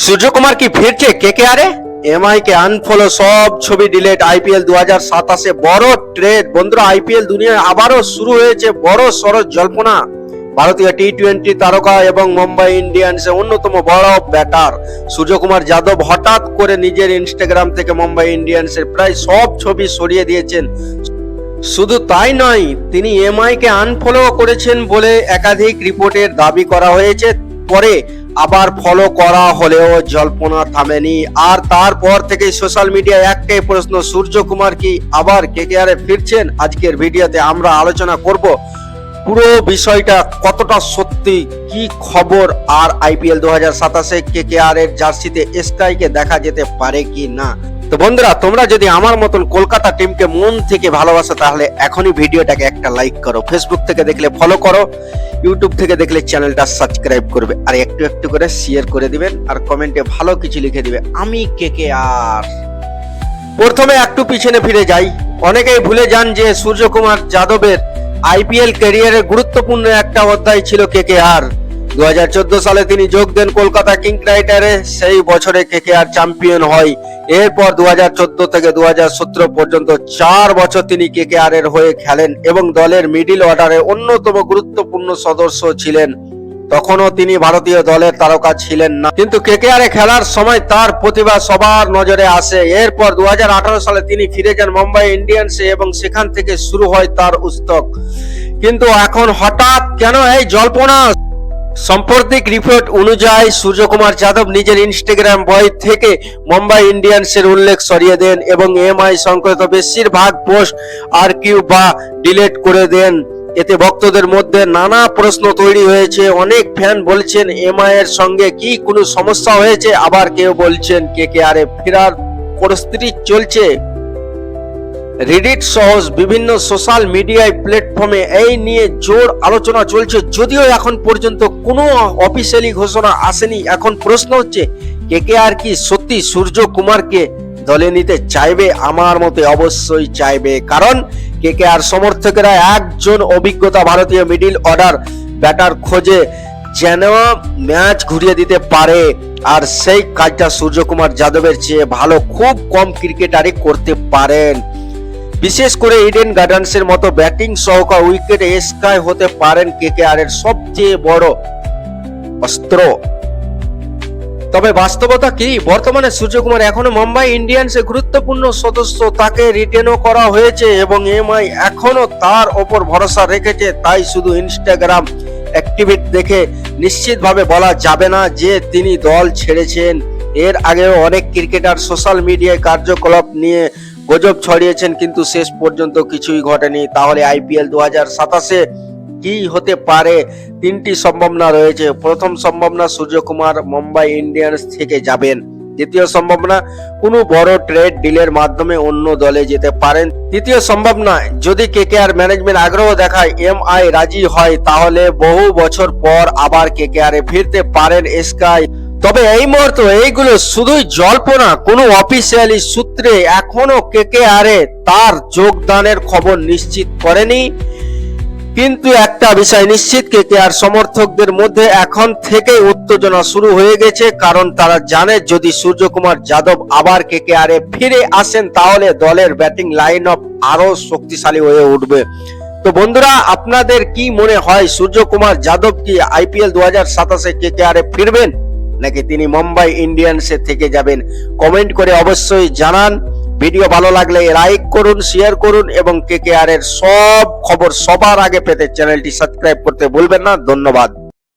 সূর্যকুমার কি ফিরছে কেকেআরে? এমআই কে আনফলো, সব ছবি ডিলিট। আইপিএল 2027 বড় ট্রেড। বন্ধুরা, আইপিএল দুনিয়ায় আবারও শুরু হয়েছে বড় সড় জল্পনা। ভারতীয় টি-20 তারকা এবং মুম্বাই ইন্ডিয়ান্সের অন্যতম বড় ব্যাটার সূর্যকুমার যাদব হঠাৎ করে নিজের ইনস্টাগ্রাম থেকে মুম্বাই ইন্ডিয়ান্সের প্রায় সব ছবি সরিয়ে দিয়েছেন। শুধু তাই নয়, তিনি এমআই কে আনফলো করেছেন বলে একাধিক রিপোর্টের দাবি করা হয়েছে। পরে আবার ফলো করা হলেও জল্পনা থামেনি। আর তারপর থেকে সোশ্যাল মিডিয়ায় একটাই প্রশ্ন, সূর্যকুমার কি আবার কেকেআরে ফিরছেন? আজকের ভিডিওতে আমরা আলোচনা করব পুরো বিষয়টা কতটা সত্যি, কি খবর, আর আইপিএল 2027 কেকেআর এর জার্সিতে স্কাইকে দেখা যেতে পারে কি না। তো বন্ধুরা, তোমরা যদি আমার মতন কলকাতা টিমকে মন থেকে ভালোবাসো তাহলে এখনই ভিডিওটাকে একটা লাইক করো, ফেসবুক থেকে দেখলে ফলো করো, ইউটিউব থেকে দেখলে চ্যানেলটা সাবস্ক্রাইব করবে, আর একটু একটু করে শেয়ার করে দিবেন, আর কমেন্টে ভালো কিছু লিখে দিবে আমি কেকেআর। প্রথমে একটু পিছনে ফিরে যাই। অনেকেই ভুলে যান যে সূর্যকুমার যাদবের আইপিএল ক্যারিয়ারের গুরুত্বপূর্ণ একটা অধ্যায় ছিল কেকেআর। 2014 সালে তিনি যোগ দেন কলকাতা কিংস রাইডারে। সেই বছরে কেকেআর চ্যাম্পিয়ন হয়। এরপর 2014 থেকে 2017 পর্যন্ত 4 বছর তিনি কেকেআর এর হয়ে খেলেন এবং দলের মিডল অর্ডারে অন্যতম গুরুত্বপূর্ণ সদস্য ছিলেন। তখনও তিনি ভারতীয় দলের তারকা ছিলেন না, কিন্তু কেকেআর এ খেলার সময় তার প্রতিভা সবার নজরে আসে। এরপর 2018 সালে তিনি ফিরে যান মুম্বাই ইন্ডিয়ান্সে এবং সেখান থেকে শুরু হয় তার উত্থান। কিন্তু এখন হঠাৎ কেন এই জল্পনা? সাম্প্রতিক রিপোর্ট অনুযায়ী সূর্যকুমার যাদব নিজের ইনস্টাগ্রাম বই থেকে মুম্বাই ইন্ডিয়ান্সের উল্লেখ সরিয়ে দেন এবং এমআই সংক্রান্ত বেশিরভাগ পোস্ট আর্কিভ বা ডিলিট করে দেন। এতে ভক্তদের মধ্যে নানা প্রশ্ন তৈরি হয়েছে। অনেক ফ্যান বলছেন এমআই এর সঙ্গে কি কোনো সমস্যা হয়েছে, আবার কেউ বলছেন কেকেআর এ ফেরার পরিস্থিতি চলছে। রেডিট সহ বিভিন্ন সোশ্যাল মিডিয়া প্ল্যাটফর্মে এই নিয়ে জোর আলোচনা চলছে, যদিও এখন পর্যন্ত কোনো অফিসিয়ালি ঘোষণা আসেনি। এখন প্রশ্ন হচ্ছে, কেকেআর কি সত্যি সূর্যকুমারকে দলে নিতে চাইবে? আমার মতে অবশ্যই চাইবে, কারণ কেকেআর সমর্থকেরা একজন অভিজ্ঞতা ভারতীয় মিডল অর্ডার ব্যাটার খোঁজে যেন ম্যাচ ঘুরিয়ে দিতে পারে। আর সেই কাজটা সূর্যকুমার যাদবের চেয়ে ভালো খুব কম ক্রিকেটারই করতে পারেন। বিশেষ করে ইডেন গার্ডেন্সের মতো ব্যাটিং সহকার উইকেটে স্কাই হতে পারেন কেকেআর এর সবচেয়ে বড় অস্ত্র। তবে বাস্তবতা কি? বর্তমানে সূর্যকুমার এখনো মুম্বাই ইন্ডিয়ান্সের গুরুত্বপূর্ণ সদস্য। তাকে রিটেনও করা হয়েছে এবং এমআই এখনো তার ওপর ভরসা রেখেছে। তাই শুধু ইনস্টাগ্রাম অ্যাক্টিভিটি দেখে নিশ্চিতভাবে বলা যাবে না যে তিনি দল ছেড়েছেন। এর আগেও অনেক ক্রিকেটার সোশ্যাল মিডিয়ায় কার্যকলাপ নিয়ে গুজব ছড়িয়েছেন, কিন্তু শেষ পর্যন্ত কিছুই ঘটেনি। তাহলে আইপিএল 2027 কি হতে পারে? 3টি সম্ভাবনা রয়েছে। প্রথম সম্ভাবনা, সূর্যকুমার মুম্বাই ইন্ডিয়ান্স থেকে যাবেন। দ্বিতীয় সম্ভাবনা, কোনো বড় ট্রেড ডিলের মাধ্যমে অন্য দলে যেতে পারেন। তৃতীয় সম্ভাবনা, যদি কেকেআর ম্যানেজমেন্ট আগ্রহ দেখায়, এমআই রাজি হয়, তাহলে বহু বছর পর আবার কেকেআর এ ফিরতে পারেন স্কাই। তবে এই মুহূর্তে এইগুলো শুধুই জল্পনা। কোনো অফিসিয়ালি সূত্রে এখনো কেকেআর এ তার যোগদানের খবর নিশ্চিত করেনি। কিন্তু একটা বিষয় নিশ্চিত, কেকেআর সমর্থকদের মধ্যে এখন থেকেই উত্তেজনা শুরু হয়ে গেছে, কারণ তারা জানে যদি সূর্যকুমার যাদব আবার কেকেআর এ ফিরে আসেন তাহলে দলের ব্যাটিং লাইন আপ আরো শক্তিশালী হয়ে উঠবে। তো বন্ধুরা, আপনাদের কি মনে হয়, সূর্যকুমার যাদব কি আইপিএল 2027 কেকেআর এ ফিরবেন, নাকি তিনি মুম্বাই ইন্ডিয়ান্সে থেকে যাবেন? কমেন্ট করে অবশ্যই জানান। ভিডিও ভালো লাগলে লাইক করুন, শেয়ার করুন এবং কেকেআর এর সব খবর সবার আগে পেতে চ্যানেলটি সাবস্ক্রাইব করতে ভুলবেন না। ধন্যবাদ।